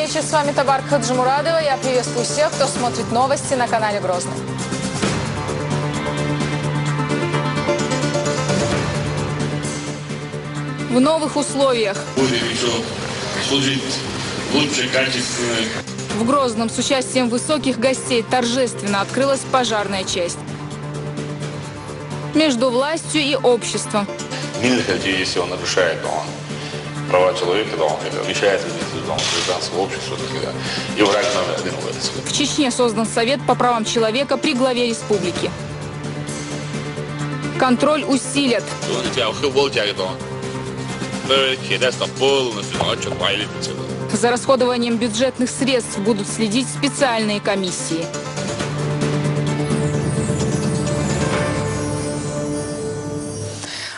вечер. С вами Табарк Хаджимурадова. Я приветствую всех, кто смотрит новости на канале Грозный. В новых условиях. В Грозном с участием высоких гостей торжественно открылась пожарная часть. Между властью и обществом. Если он нарушает права человека, то он мешает гражданскому обществу, и враг номер один в этом. В Чечне создан Совет по правам человека при главе республики. Контроль усилят. За расходованием бюджетных средств будут следить специальные комиссии.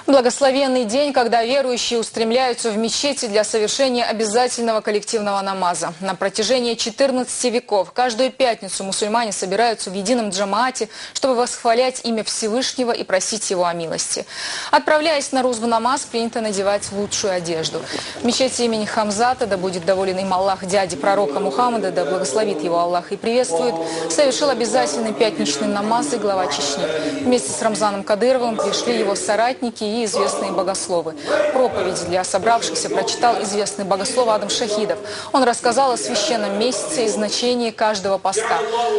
Благословенный день, когда верующие устремляются в мечети для совершения обязательного коллективного намаза. На протяжении 14 веков каждую пятницу мусульмане собираются в едином джамаате, чтобы восхвалять имя Всевышнего и просить его о милости. Отправляясь на рузву намаз, принято надевать лучшую одежду. В мечети имени Хамзата, да будет доволен им Аллах, дяди пророка Мухаммада, да благословит его Аллах и приветствует, совершил обязательный пятничный намаз и глава Чечни. Вместе с Рамзаном Кадыровым пришли его соратники и известные богословы. Проповедь для собравшихся прочитал известный богослов Адам Шахидов. Он рассказал о священном месяце и значении каждого поста.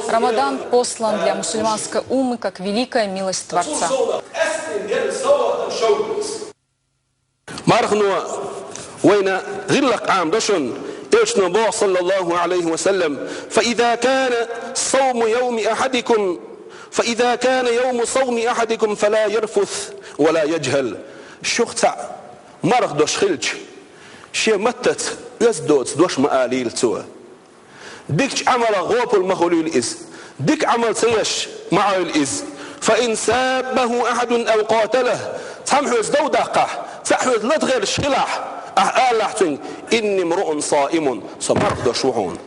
Рамадан послан для мусульманской уммы как великая милость Творца. فإذا كان يوم صوم أحدكم فلا يرفث ولا يجهل شخص مرغ دوش خلج شيء متت يزدوت دوش مآليل توا ديك عمل غوب المخلول إز ديك عمل سيش مع الإز فإن سابه أحد أو قاتله تحمحوز دو دقة تحمحوز لا تغير شلح أحتن إني امرؤ صائم صمرغ دوش وحون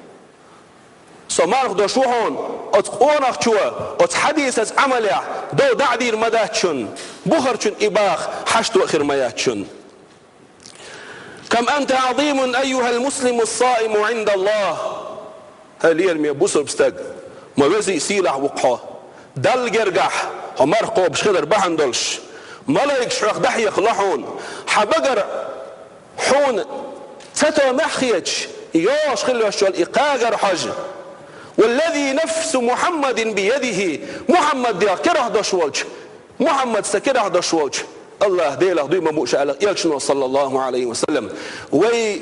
صمرغ دوش وحون أتقونك شوى أتحديث عملية دو دعدير مداتشن بخرشن إباخ حشت وآخر مياتشن كم أنت عظيم أيها المسلم الصائم عند الله هل يرمي بوسر بستاق موزي سيلح وقحة دل جرجح همرقو بشخدر بحندلش ملايك شرق دحيق لحون حبقر حون تتو محخيتش يوش خلوش والإقاقر حج والذي نفس محمد بيده محمد ديال كره دشولج محمد سكره دشولج الله ديله ديما بوشا يلشنو صلى الله عليه وسلم وي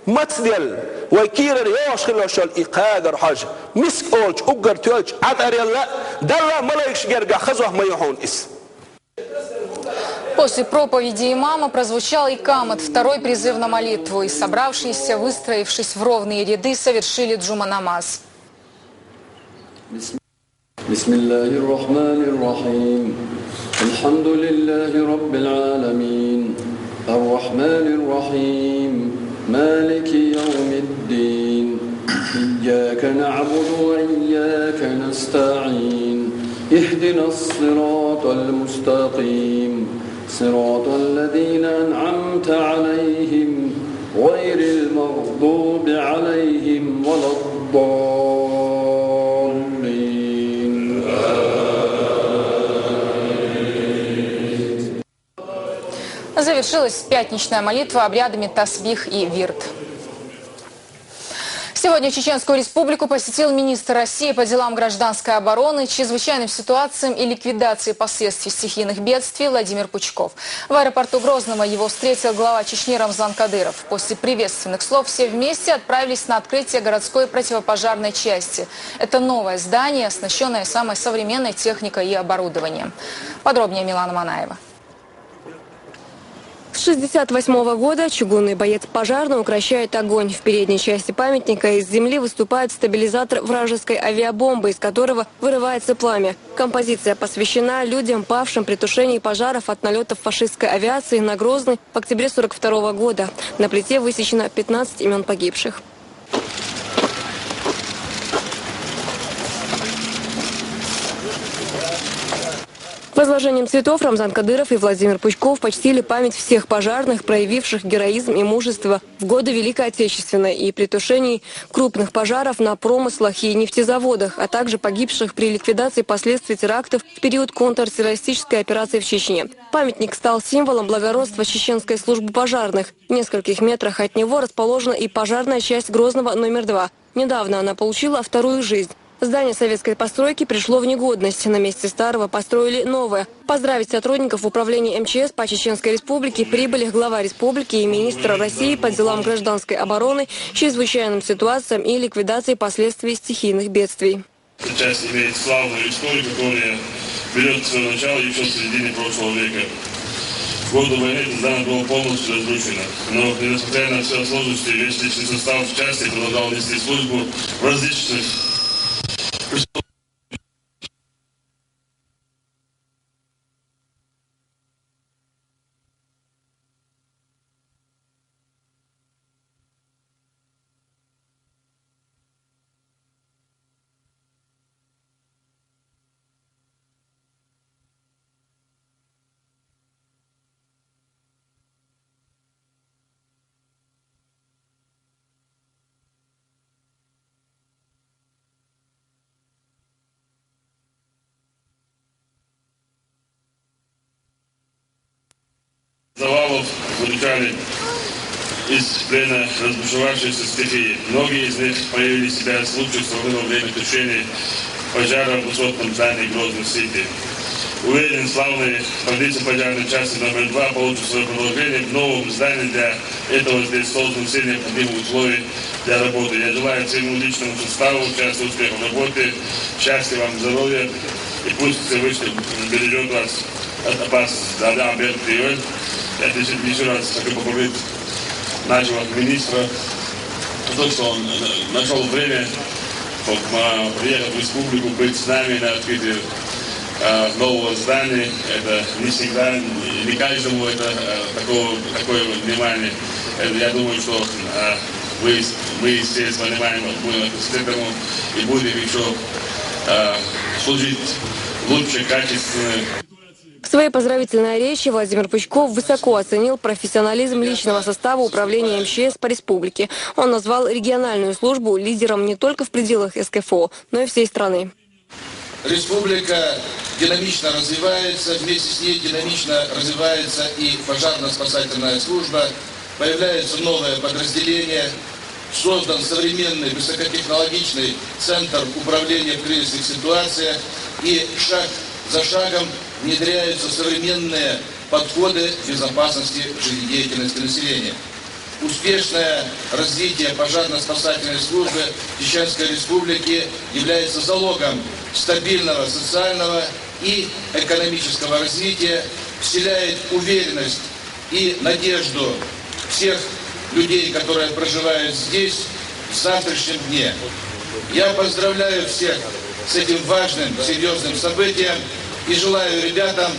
متدل وكير يوش خلوش الإقاقر حج مسك أولج أقر تولج عطر يلا دلا ملايكش جرجا خزوه ما يحون إس. После проповеди имама прозвучал икамат, второй призыв на молитву, и собравшиеся, выстроившись в ровные ряды, совершили джума-намаз. بسم الله الرحمن الرحيم الحمد لله رب العالمين الرحمن الرحيم مالك يوم الدين إياك نعبد وإياك نستعين اهدنا الصراط المستقيم صراط الذين أنعمت عليهم غير المغضوب عليهم ولا الضالين. Завершилась пятничная молитва обрядами тасбих и вирд. Сегодня Чеченскую республику посетил министр России по делам гражданской обороны, чрезвычайным ситуациям и ликвидации последствий стихийных бедствий Владимир Пучков. В аэропорту Грозного его встретил глава Чечни Рамзан Кадыров. После приветственных слов все вместе отправились на открытие городской противопожарной части. Это новое здание, оснащенное самой современной техникой и оборудованием. Подробнее Милана Манаева. С 1968 года чугунный боец пожарный укрощает огонь. В передней части памятника из земли выступает стабилизатор вражеской авиабомбы, из которого вырывается пламя. Композиция посвящена людям, павшим при тушении пожаров от налетов фашистской авиации на Грозный в октябре 1942 года. На плите высечено 15 имен погибших. В Возложением цветов Рамзан Кадыров и Владимир Пучков почтили память всех пожарных, проявивших героизм и мужество в годы Великой Отечественной и при тушении крупных пожаров на промыслах и нефтезаводах, а также погибших при ликвидации последствий терактов в период контртеррористической операции в Чечне. Памятник стал символом благородства чеченской службы пожарных. В нескольких метрах от него расположена и пожарная часть Грозного номер 2. Недавно она получила вторую жизнь. Здание советской постройки пришло в негодность. На месте старого построили новое. Поздравить сотрудников управления МЧС по Чеченской Республике прибыли глава республики и министр России по делам гражданской обороны, чрезвычайным ситуациям и ликвидации последствий стихийных бедствий. Эта часть имеет славную историю, которая берет свое начало еще в середине прошлого века. В годы войны это здание было полностью разрушено. Но, несмотря на все сложности, весь личный состав части продолжал нести службу в различных завалов вытекали из плена разбушевавшейся стихии. Многие из них проявили себя с лучшей стороны во время тушения пожара в высотном здании Грозный-Сити. Уверен, славные традиции пожарной части номер 2 получат свое продолжение в новом здании. Для этого здесь создан все необходимые условия для работы. Я желаю всему личному составу счастья, успехов в работе, счастья вам, здоровья, и пусть Всевышний бережет вас от опасности. Да, Берт Приёль. Я еще раз хочу поблагодарить нашего министра за то, что он нашел время приехать в республику, быть с нами на открытии нового здания. Это не всегда, не каждому это такое внимание. Я думаю, что мы все с пониманием будем к этому и будем еще служить лучше, качественно. В своей поздравительной речи Владимир Пучков высоко оценил профессионализм личного состава управления МЧС по республике. Он назвал региональную службу лидером не только в пределах СКФО, но и всей страны. Республика динамично развивается, вместе с ней динамично развивается и пожарно-спасательная служба. Появляется новое подразделение, создан современный высокотехнологичный центр управления в кризисных ситуациях, и шаг за шагом внедряются современные подходы безопасности жизнедеятельности населения. Успешное развитие пожарно-спасательной службы Чеченской Республики является залогом стабильного социального и экономического развития, вселяет уверенность и надежду всех людей, которые проживают здесь, в завтрашнем дне. Я поздравляю всех с этим важным, серьезным событием и желаю ребятам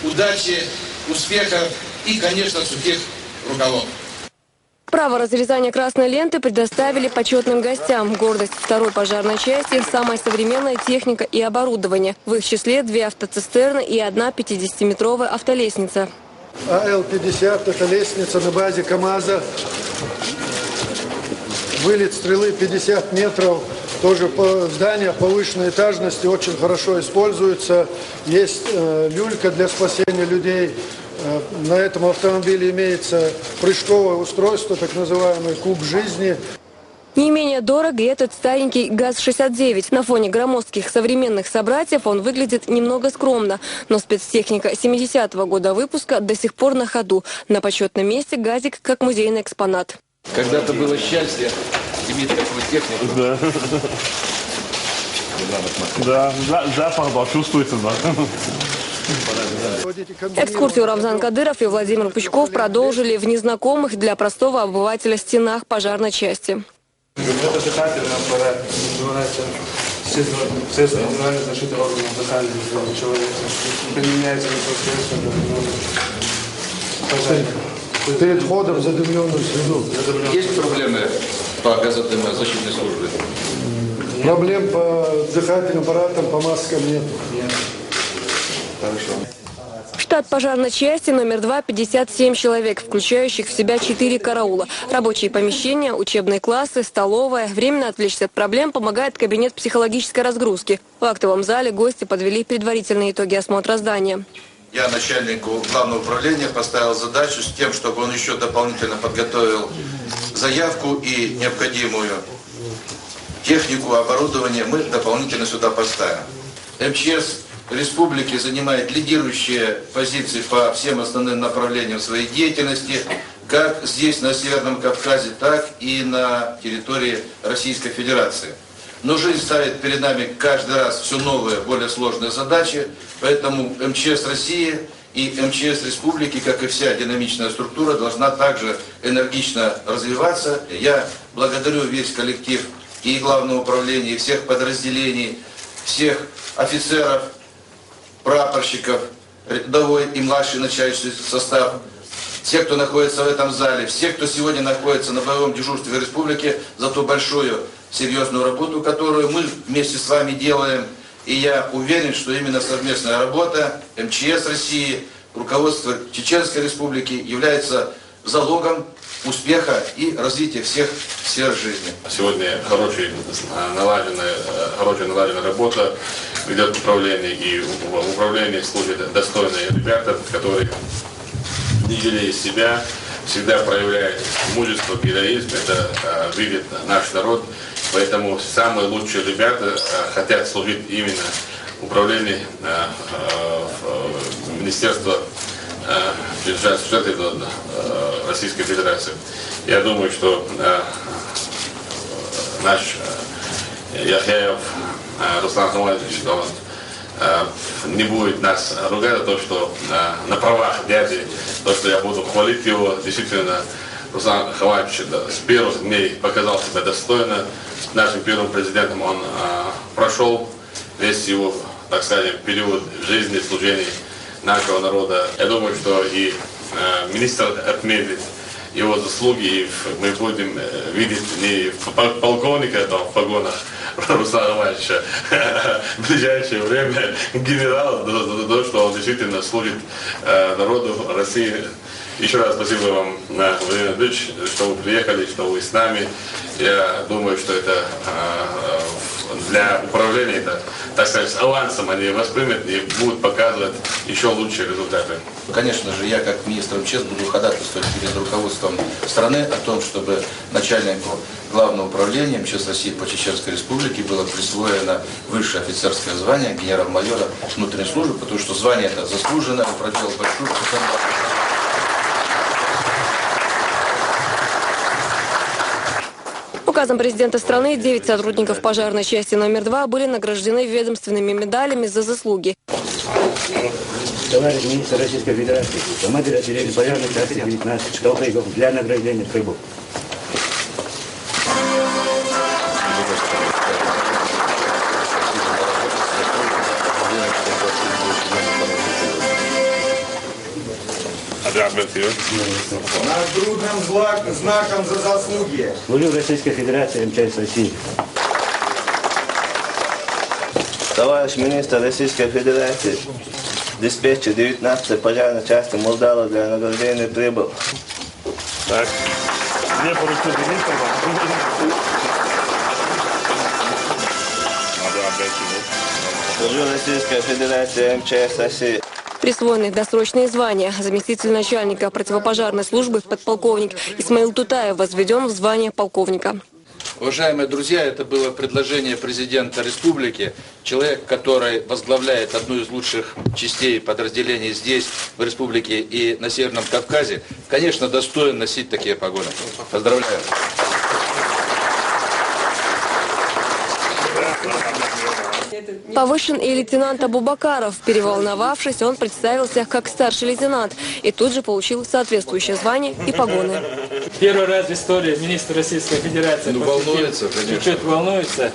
удачи, успехов и, конечно, сухих рукавов. Право разрезания красной ленты предоставили почетным гостям. Гордость второй пожарной части – самая современная техника и оборудование. В их числе 2 автоцистерны и 1 50-метровая автолестница. АЛ-50 – это лестница на базе КАМАЗа. Вылет стрелы 50 метров. Тоже здание повышенной этажности очень хорошо используется. Есть люлька для спасения людей. На этом автомобиле имеется прыжковое устройство, так называемый куб жизни. Не менее дорог и этот старенький ГАЗ-69. На фоне громоздких современных собратьев он выглядит немного скромно. Но спецтехника 70-го года выпуска до сих пор на ходу. На почетном месте газик как музейный экспонат. Когда-то было счастье иметь такую технику. Да. Да, запах, да, чувствуется, да. Экскурсию Рамзан Кадыров и Владимир Пучков продолжили в незнакомых для простого обывателя стенах пожарной части. Это дыхательный аппарат, называется все индивидуально зашитые органы дыхания человека. Применяется непосредственно пожарник. Перед входом в задымленную среду. Есть проблемы по газозащитной службе? Проблем по дыхательным аппаратам, по маскам нет. Штат пожарной части номер 2 – 57 человек, включающих в себя 4 караула. Рабочие помещения, учебные классы, столовая. Временно отвлечься от проблем помогает кабинет психологической разгрузки. В актовом зале гости подвели предварительные итоги осмотра здания. Я начальнику главного управления поставил задачу с тем, чтобы он еще дополнительно подготовил заявку и необходимую технику, оборудование мы дополнительно сюда поставим. МЧС республики занимает лидирующие позиции по всем основным направлениям своей деятельности, как здесь на Северном Кавказе, так и на территории Российской Федерации. Но жизнь ставит перед нами каждый раз все новые, более сложные задачи, поэтому МЧС России и МЧС Республики, как и вся динамичная структура, должна также энергично развиваться. Я благодарю весь коллектив и Главного управления, и всех подразделений, всех офицеров, прапорщиков, рядовой и младший начальственный состав, все, кто находится в этом зале, все, кто сегодня находится на боевом дежурстве в республике, за ту большую серьезную работу, которую мы вместе с вами делаем. И я уверен, что именно совместная работа МЧС России, руководства Чеченской Республики является залогом успеха и развития всех сфер жизни. Сегодня хорошая налаженная работа ведет управление, и в управлении служат достойные ребята, которые, не жалея себя, всегда проявляют мужество, героизм. Это видит наш народ. Поэтому самые лучшие ребята хотят служить именно в управлении Министерства Российской Федерации. Я думаю, что наш Яхяев Руслан Хамальевич не будет нас ругать за то, что на правах дяди, то, что я буду хвалить его. Действительно, Руслан Хамальевич с первых дней показал себя достойно. С нашим первым президентом он прошел весь его, так сказать, период жизни, служения нашего народа. Я думаю, что и министр отметит его заслуги, и мы будем видеть не полковника там, в погонах Руслана Ивановича в ближайшее время генерала, за то, что он действительно служит народу России. Еще раз спасибо вам, Владимир Ильич, что вы приехали, что вы с нами. Я думаю, что это для управления, это, так сказать, с авансом они воспримут и будут показывать еще лучшие результаты. Конечно же, я как министр МЧС буду ходатайствовать перед руководством страны о том, чтобы начальнику Главного управления МЧС России по Чеченской Республике было присвоено высшее офицерское звание генерал-майора внутренней службы, потому что звание это заслуженно, он проделал большую работу. Указом президента страны 9 сотрудников пожарной части номер 2 были награждены ведомственными медалями за заслуги. Товарищ министр Российской Федерации, командир отделения пожарной части 19, штаб для награждения прибыл. Нагрудным знаком за заслуги. Служу Российской Федерации, МЧС России. Товарищ министр Российской Федерации, диспетчер 19 пожарной части Молдава для награждения прибыл. Так, где поручил министр? Служу Российской Федерации, МЧС России. Присвоены досрочные звания. Заместитель начальника противопожарной службы подполковник Исмаил Тутаев возведен в звание полковника. Уважаемые друзья, это было предложение президента республики. Человек, который возглавляет одну из лучших частей подразделений здесь, в республике и на Северном Кавказе, конечно, достоин носить такие погоны. Поздравляю. Повышен и лейтенант Абубакаров. Переволновавшись, он представился как старший лейтенант и тут же получил соответствующее звание и погоны. Первый раз в истории министр Российской Федерации волнуется, конечно. Чуть-чуть волнуется.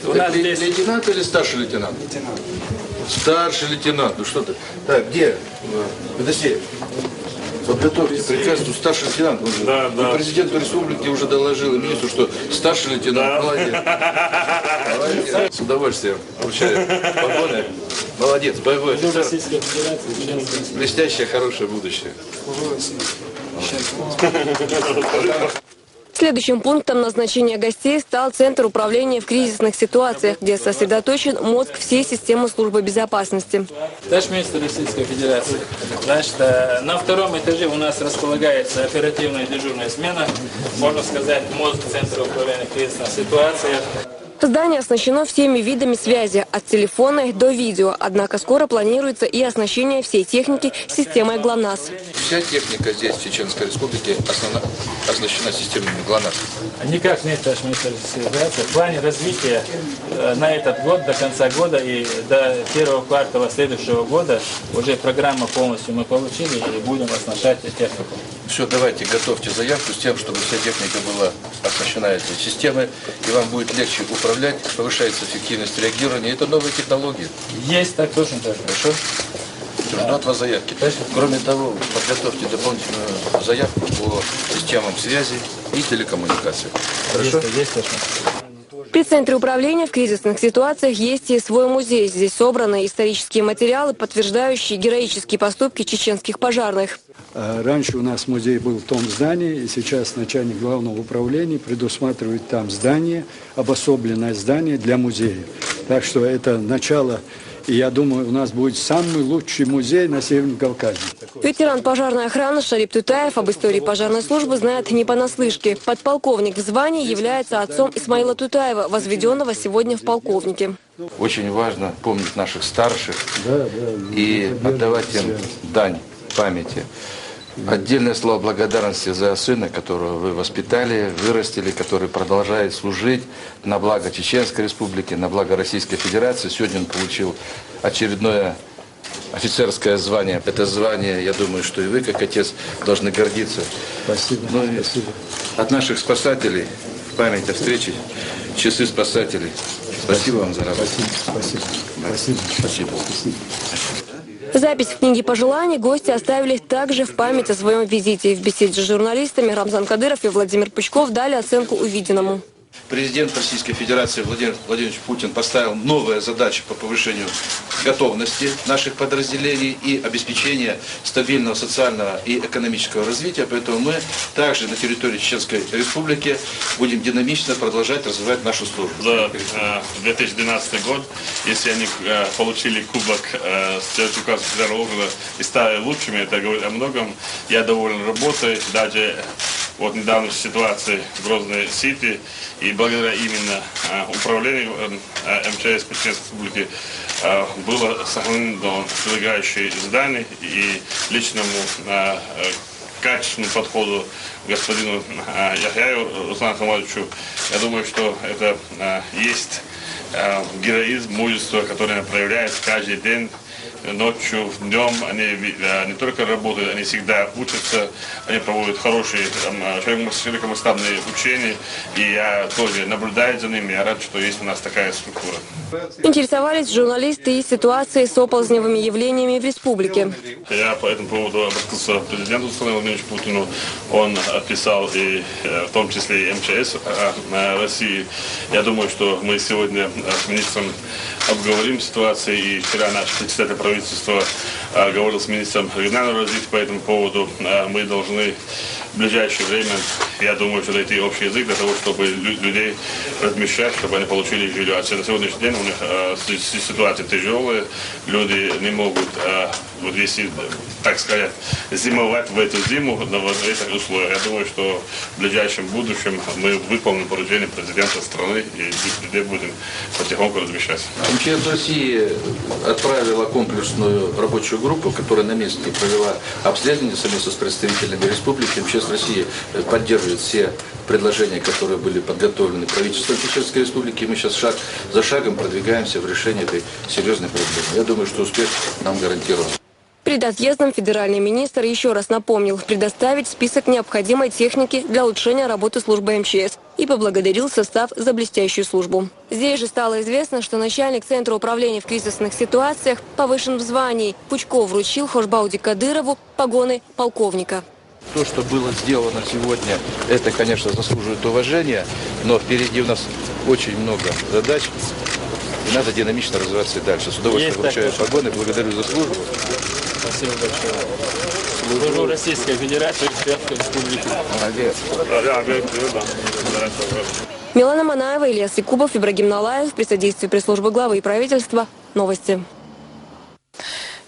У нас здесь... Лейтенант или старший лейтенант? Лейтенант. Старший лейтенант, ну что ты? Так, где? Подожди. Подготовьте приказ, тут старший лейтенант. Да, да. Президенту республики уже доложил, и министру, что старший лейтенант. Да. Молодец. Молодец. С удовольствием получаю погоны. Молодец, боевой офицер. Российской Федерации, членство. Блестящее, хорошее будущее. Следующим пунктом назначения гостей стал Центр управления в кризисных ситуациях, где сосредоточен мозг всей системы службы безопасности. Товарищ министр Российской Федерации, значит, на втором этаже у нас располагается оперативная дежурная смена, можно сказать, мозг Центра управления в кризисных ситуациях. Здание оснащено всеми видами связи, от телефонной до видео. Однако скоро планируется и оснащение всей техники системой ГЛОНАСС. Вся техника здесь, в Чеченской Республике, оснащена системами ГЛОНАСС. Никак нет, товарищ министр Российской Федерации. В плане развития на этот год, до конца года и до первого квартала следующего года уже программу полностью мы получили и будем оснащать технику. Все, давайте, готовьте заявку с тем, чтобы вся техника была оснащена этой системой, и вам будет легче управлять, повышается эффективность реагирования. Это новые технологии. Есть, так точно. Хорошо? Жду от вас заявки. Кроме того, подготовьте дополнительную заявку по системам связи и телекоммуникации. Хорошо? Есть, точно. При Центре управления в кризисных ситуациях есть и свой музей. Здесь собраны исторические материалы, подтверждающие героические поступки чеченских пожарных. Раньше у нас музей был в том здании, и сейчас начальник главного управления предусматривает там здание, обособленное здание для музея. Так что это начало, и я думаю, у нас будет самый лучший музей на Северном Кавказе. Ветеран пожарной охраны Шарип Тутаев об истории пожарной службы знает не понаслышке. Подполковник в звании является отцом Исмаила Тутаева, возведенного сегодня в полковнике. Очень важно помнить наших старших и отдавать им дань памяти. Отдельное слово благодарности за сына, которого вы воспитали, вырастили, который продолжает служить на благо Чеченской Республики, на благо Российской Федерации. Сегодня он получил очередное офицерское звание. Это звание, я думаю, что и вы, как отец, должны гордиться. Спасибо. Спасибо. От наших спасателей в память о встрече часы спасателей. Спасибо вам за работу. Спасибо. Спасибо. Спасибо. Спасибо. Запись в книге пожеланий гости оставили также в память о своем визите. В беседе с журналистами Рамзан Кадыров и Владимир Пучков дали оценку увиденному. Президент Российской Федерации Владимир Владимирович Путин поставил новые задачи по повышению готовности наших подразделений и обеспечения стабильного социального и экономического развития. Поэтому мы также на территории Чеченской Республики будем динамично продолжать развивать нашу службу. За 2012 год, если они получили кубок Чеченского федерального округа и стали лучшими, это говорит о многом. Я доволен работой, даже вот недавно ситуации в Грозной Сити, и благодаря именно управлению МЧС Чеченской Республики было сохранено прилегающие здания и личному качественному подходу господину Яхяеву Руслану Хамадовичу. Я думаю, что это есть героизм, мужество, которое проявляется каждый день. Ночью, днем они не только работают, они всегда учатся, они проводят хорошие широкомасштабные учения, и я тоже наблюдаю за ними, я рад, что есть у нас такая структура. Интересовались журналисты и ситуацией с оползневыми явлениями в республике. Я по этому поводу обратился к президенту страны Владимиру Путину. Он описал и в том числе и МЧС России. Я думаю, что мы сегодня с министром обговорим ситуацию, и вчера наш председатель правительства говорил с министром регионального развития по этому поводу. Мы должны в ближайшее время, я думаю, что найти общий язык для того, чтобы людей размещать, чтобы они получили жилье. А на сегодняшний день у них ситуация тяжелая, люди не могут, вот если, так сказать, зимовать в эту зиму в этих условиях. Я думаю, что в ближайшем будущем мы выполним поручение президента страны и людей будем потихоньку размещать. МЧС России отправила комплексную рабочую группу, которая на месте провела обследование совместно с представителями республики. МЧС России поддерживает все предложения, которые были подготовлены правительством Чеченской Республики. Мы сейчас шаг за шагом продвигаемся в решении этой серьезной проблемы. Я думаю, что успех нам гарантирован. Перед отъездом федеральный министр еще раз напомнил предоставить список необходимой техники для улучшения работы службы МЧС и поблагодарил состав за блестящую службу. Здесь же стало известно, что начальник Центра управления в кризисных ситуациях повышен в звании. Пучков вручил Хошбауди Кадырову погоны полковника. То, что было сделано сегодня, это, конечно, заслуживает уважения, но впереди у нас очень много задач. И надо динамично развиваться и дальше. С удовольствием вручаю погоны, благодарю за службу. Спасибо большое. Служу Российской Федерации, Шведской Республики. Молодец. Милана Манаева, Ильяс Якубов, Ибрагим Налаев. При содействии пресс-службы главы и правительства. Новости.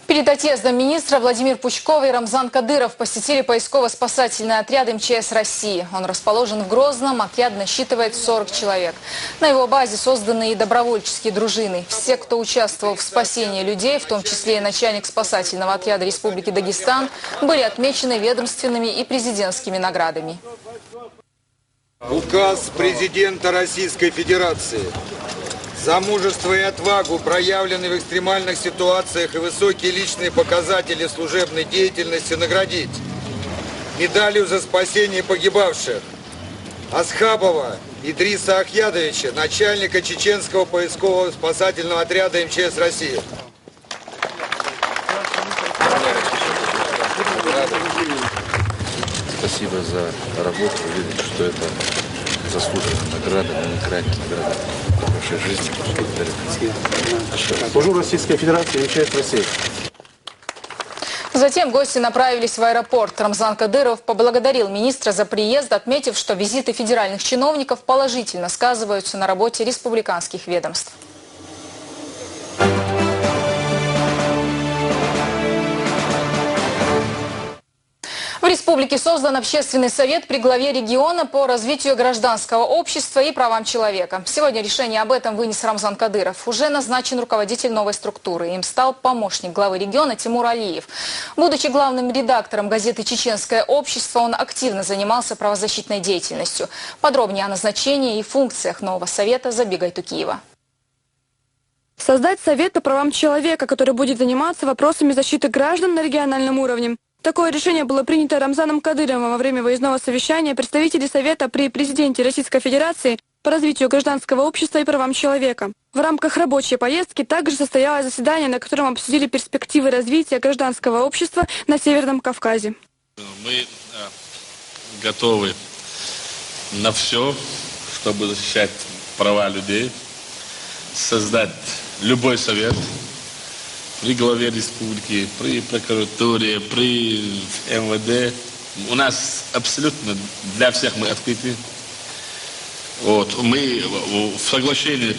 Перед отъездом министра Владимир Пучков и Рамзан Кадыров посетили поисково-спасательный отряд МЧС России. Он расположен в Грозном, отряд насчитывает 40 человек. На его базе созданы и добровольческие дружины. Все, кто участвовал в спасении людей, в том числе и начальник спасательного отряда Республики Дагестан, были отмечены ведомственными и президентскими наградами. Указ президента Российской Федерации. За мужество и отвагу, проявленные в экстремальных ситуациях и высокие личные показатели служебной деятельности, наградить медалью за спасение погибавших Асхабова Идриса Ахьядовича, начальника чеченского поискового спасательного отряда МЧС России. Спасибо за работу. Вы видите, что это заслуженная награда, но не крайняя награда вашей жизни. Служу Российской Федерации, МЧС России. Затем гости направились в аэропорт. Рамзан Кадыров поблагодарил министра за приезд, отметив, что визиты федеральных чиновников положительно сказываются на работе республиканских ведомств. В республике создан общественный совет при главе региона по развитию гражданского общества и правам человека. Сегодня решение об этом вынес Рамзан Кадыров. Уже назначен руководитель новой структуры. Им стал помощник главы региона Тимур Алиев. Будучи главным редактором газеты «Чеченское общество», он активно занимался правозащитной деятельностью. Подробнее о назначении и функциях нового совета забегай Тукиева. Создать совет по правам человека, который будет заниматься вопросами защиты граждан на региональном уровне. Такое решение было принято Рамзаном Кадыровым во время выездного совещания представителей Совета при президенте Российской Федерации по развитию гражданского общества и правам человека. В рамках рабочей поездки также состоялось заседание, на котором обсудили перспективы развития гражданского общества на Северном Кавказе. Мы готовы на все, чтобы защищать права людей, создать любой совет при главе республики, при прокуратуре, при МВД. У нас абсолютно для всех мы открыты. Вот. Мы в соглашении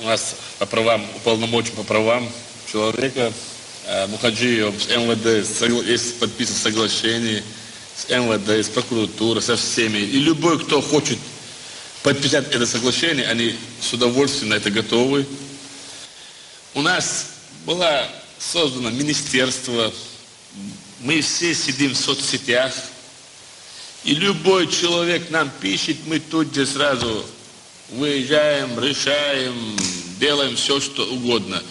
у нас по правам, уполномочен по правам человека, Мухаджиев с МВД, есть подписано соглашение с МВД, с прокуратурой, со всеми. И любой, кто хочет подписать это соглашение, они с удовольствием на это готовы. У нас было создано министерство, мы все сидим в соцсетях, и любой человек нам пишет, мы тут же сразу выезжаем, решаем, делаем все, что угодно.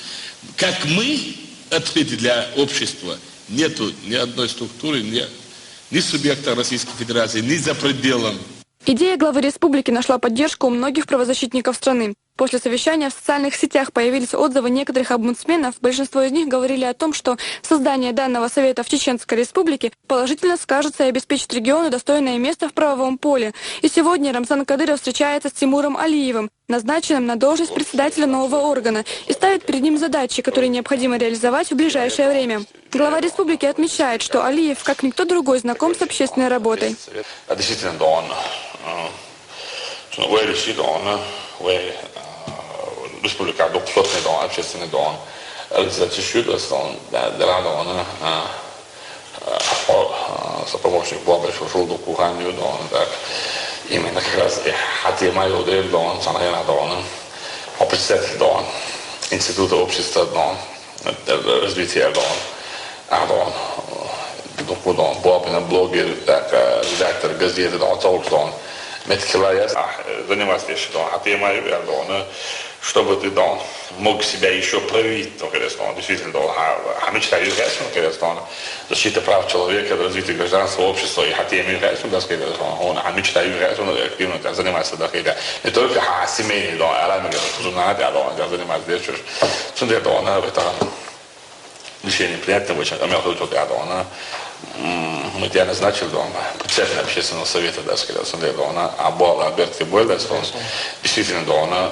Как мы открыты для общества, нету ни одной структуры, ни субъекта Российской Федерации, ни за пределом. Идея главы республики нашла поддержку у многих правозащитников страны. После совещания в социальных сетях появились отзывы некоторых омбудсменов. Большинство из них говорили о том, что создание данного совета в Чеченской республике положительно скажется и обеспечит региону достойное место в правовом поле. И сегодня Рамзан Кадыров встречается с Тимуром Алиевым, назначенным на должность председателя нового органа, и ставит перед ним задачи, которые необходимо реализовать в ближайшее время. Глава республики отмечает, что Алиев, как никто другой, знаком с общественной работой. Республикада плотный дом, общественный дом, разрешит, что дорога, помощник главы шел до кухни, так именно как раз Хатима Юдев дом, Санхена дом, председатель дом, института общества дом, развития дом, дом, блогер, редактор газеты дом, дом. Медкилая заниматься еще Хатима Юдев дом, чтобы ты мог себя еще проявить, действительно, защита прав человека, развитие гражданского общества, и хотим он активно занимается не только семейный, а занимается это решение принятия, мы тебя назначили председателем общественного совета, да, сказать, а был Альберт Кибой, да, действительно,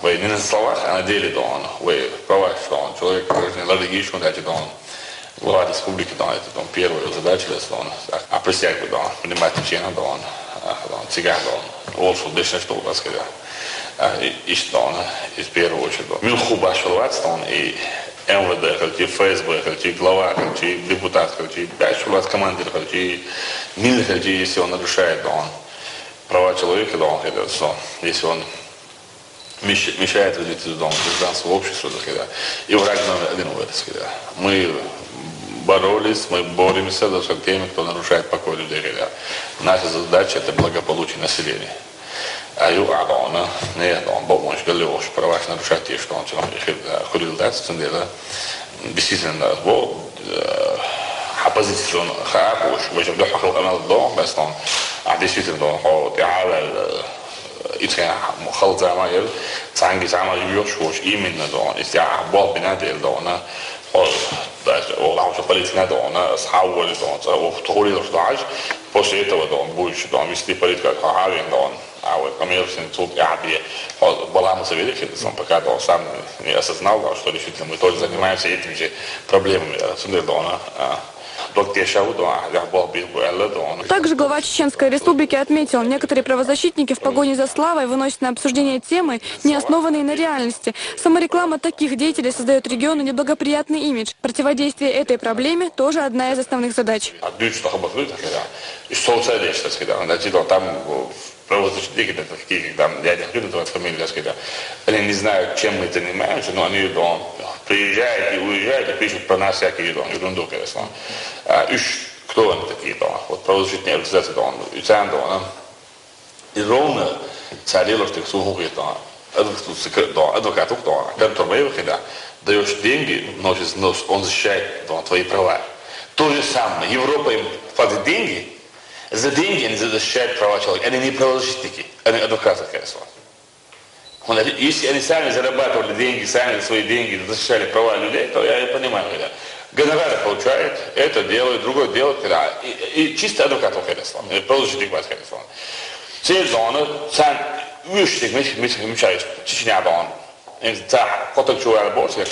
вы не на словах, а на деле, вы права, что он человек, логично, да, глава республики, это первая задача, а присягу, принимать учение, цыган, олшул, дышно, что, да, сказать, и что, из первой очереди. Милху башилвать, и МВД, хоть ФСБ, хоть глава, хоть депутат, хоть башилвать командир, хоть миль, хоть если он нарушает, права человека, если он мешает развитию гражданского общества, и враг номер один в этом. Мы боролись, мы боремся с теми, кто нарушает покой людей. Наша задача – это благополучие населения. А ю адона, не бомж галеош, права нарушать те, что он ходил дать, действительно, оппозицион хапуш, вышел до хахал амал до, бестон, а действительно, ход яла إذا خلط زمان تانگی زمان یوشوش ایمن دون استعبال بنادر دونه والله شو قلت ندونه أصحاب دون وتقولي لصداعش بوشيته ودون بوش دون مثلي قلت كهارين دون أو كمير سنتوب عادي была мы завели, сам пока сам не осознал, что действительно мы тоже занимаемся этими же проблемами. Также глава Чеченской Республики отметил, некоторые правозащитники в погоне за славой выносят на обсуждение темы, не основанные на реальности. Самореклама таких деятелей создает региону неблагоприятный имидж. Противодействие этой проблеме тоже одна из основных задач. Правозащитники, такие, когда дядя Хрюда, твоя фамилия, они не знают, чем мы занимаемся, но они приезжают и уезжают и пишут про нас всякие ерунду, конечно. Кто они такие, вот правозащитные организации, и ровно царило, что их сухуки, адвокату, который даешь деньги, он защищает твои права. То же самое, Европа им платит деньги, за деньги они защищают права человека. Они не правозащитники, они адвокаты, конечно. Если они сами зарабатывали деньги, сами свои деньги защищали права людей, то я понимаю, когда гонорары получают, это делают, другое делают, когда и чисто адвокатов, конечно, правозащитник, конечно. Все зоны, сам вышли, мечаешь, Чечня, потом чувствую больше,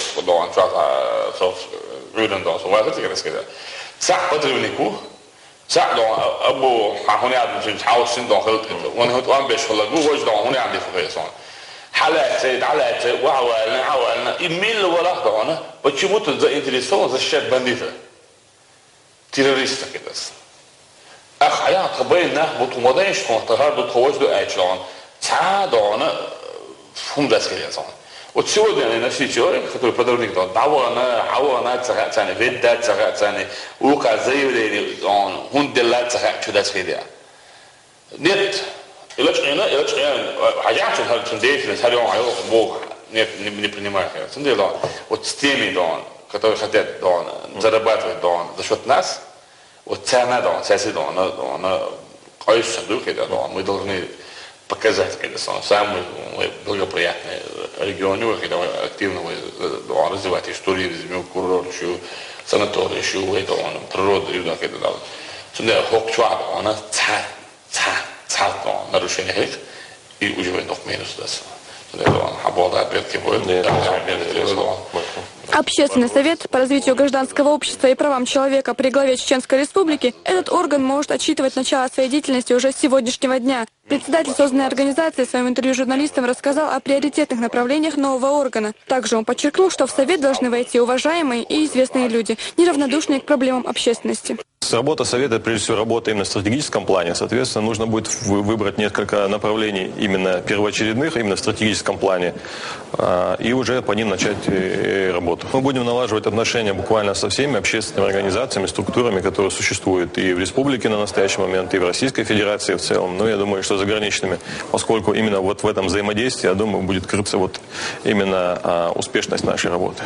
сам потребнику, ساعدوا أبو هوني عند حاوسين داخل وأنا هتوان بيشغل جوج ده هوني عندي في فيصل حالات علات وعوالنا إيميل ولا ده почему-то заинтересован защищать бандита террориста كده أخ يا قبيلنا بتومدينش كون تهرب تخوش ده أجلان ساعدونا هم ده كده صار Вот сегодня я нашли человека, который подрывник, давана, цахацани, ведда цахацани, ука заявление, он делает чудо среди. Нет, хажачен деятельность, Бог не принимает. Вот с теми, которые хотят зарабатывать за счет нас, вот цена, мы должны показать, конечно, самый благоприятный регион, когда активно развивать туризм, курорт, санаторий, природу, когда хокчуа, она нарушение и уже минус. Общественный совет по развитию гражданского общества и правам человека при главе Чеченской Республики, этот орган может отчитывать начало своей деятельности уже с сегодняшнего дня. Председатель созданной организации в своем интервью журналистам рассказал о приоритетных направлениях нового органа. Также он подчеркнул, что в совет должны войти уважаемые и известные люди, неравнодушные к проблемам общественности. Работа совета, прежде всего, работа именно в стратегическом плане. Соответственно, нужно будет выбрать несколько направлений именно первоочередных, именно в стратегическом плане, и уже по ним начать работу. Мы будем налаживать отношения буквально со всеми общественными организациями, структурами, которые существуют и в республике на настоящий момент, и в Российской Федерации в целом. Но я думаю, что заграничными, поскольку именно вот в этом взаимодействии, я думаю, будет крыться вот именно успешность нашей работы.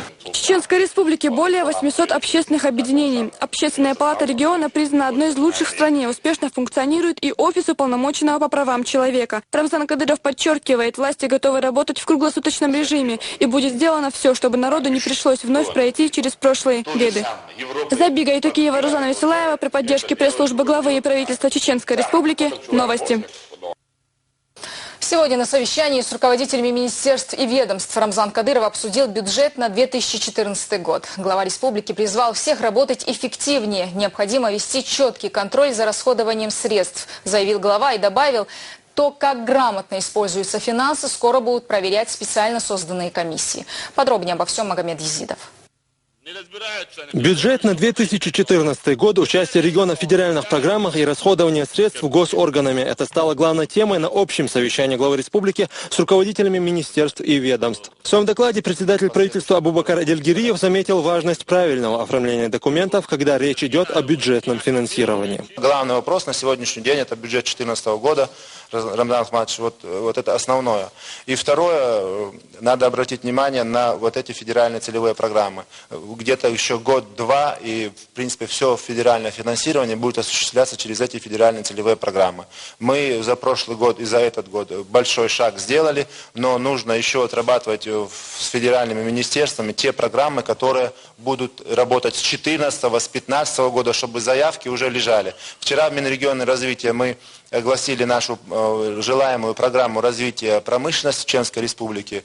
Чеченской Республике более 800 общественных объединений. Общественная палата региона признана одной из лучших в стране. Успешно функционирует и офис уполномоченного по правам человека. Рамзан Кадыров подчеркивает, власти готовы работать в круглосуточном режиме. И будет сделано все, чтобы народу не пришлось вновь пройти через прошлые беды. Забига Итукиева, Рузана Веселаева при поддержке пресс-службы главы и правительства Чеченской Республики. Новости. Сегодня на совещании с руководителями министерств и ведомств Рамзан Кадыров обсудил бюджет на 2014 год. Глава республики призвал всех работать эффективнее. Необходимо вести четкий контроль за расходованием средств, заявил глава и добавил, то, как грамотно используются финансы, скоро будут проверять специально созданные комиссии. Подробнее обо всем Магомед Езидов. Бюджет на 2014 год, участие региона в федеральных программах и расходование средств госорганами. Это стало главной темой на общем совещании главы республики с руководителями министерств и ведомств. В своем докладе председатель правительства Абубакар Адельгириев заметил важность правильного оформления документов, когда речь идет о бюджетном финансировании. Главный вопрос на сегодняшний день – это бюджет 2014 года. Рамзан Ахмадович, вот это основное. И второе, надо обратить внимание на вот эти федеральные целевые программы. Где-то еще год-два, и в принципе все федеральное финансирование будет осуществляться через эти федеральные целевые программы. Мы за прошлый год и за этот год большой шаг сделали, но нужно еще отрабатывать с федеральными министерствами те программы, которые будут работать с 2014, с 2015 года, чтобы заявки уже лежали. Вчера в Минрегионе развития мы огласили нашу желаемую программу развития промышленности Чеченской Республики.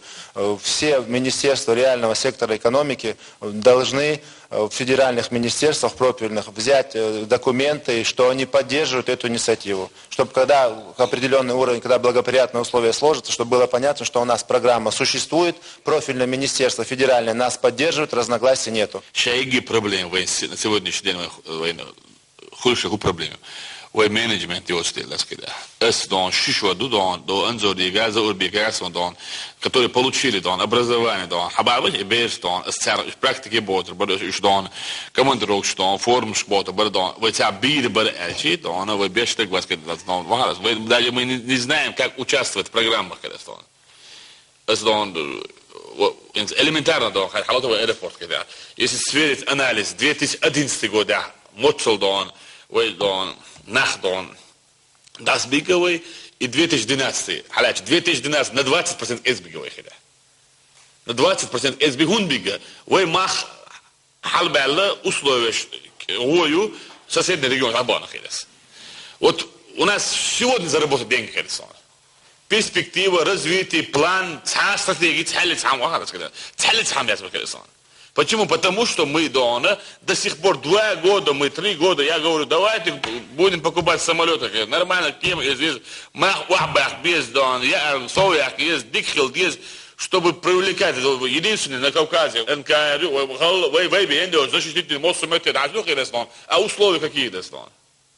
Все министерства реального сектора экономики должны в федеральных министерствах профильных взять документы, что они поддерживают эту инициативу. Чтобы когда определенный уровень, когда благоприятные условия сложатся, чтобы было понятно, что у нас программа существует, профильное министерство федеральное нас поддерживает, разногласий нету. Проблем на сегодняшний день худших проблем. ومانجمنت يوصل كده اس دون شش ودو دون انزور دي газа урбекас дон которые получили дон образование дон хабабы беш дон стар практики ботер беш дон командировок дон форм шбота дон вы тебя бир бар элчи дон вы беш так вас когда дон вахас вы даже мы не знаем как участвовать в программах когда дон اس дон элементарно дон халатовый аэропорт когда если сверить анализ 2011 года мочил дон вы дон Нахдон, Дасбиговый и 2012. Халяч, 2012 на 20% эсбиговый хида. На 20% эсбигунбига. Вы мах халбалла условия гою соседний регион Абана хидас. Вот у нас сегодня заработать деньги хидас. Перспектива, развитие, план, стратегии, цели, хидас. Почему? Потому что мы до сих пор 2 года, 3 года, я говорю, давайте будем покупать самолеты. Нормально, кем есть, есть, Дикхил, есть, чтобы привлекать, единственный на Кавказе, НКР, а условия какие достанут?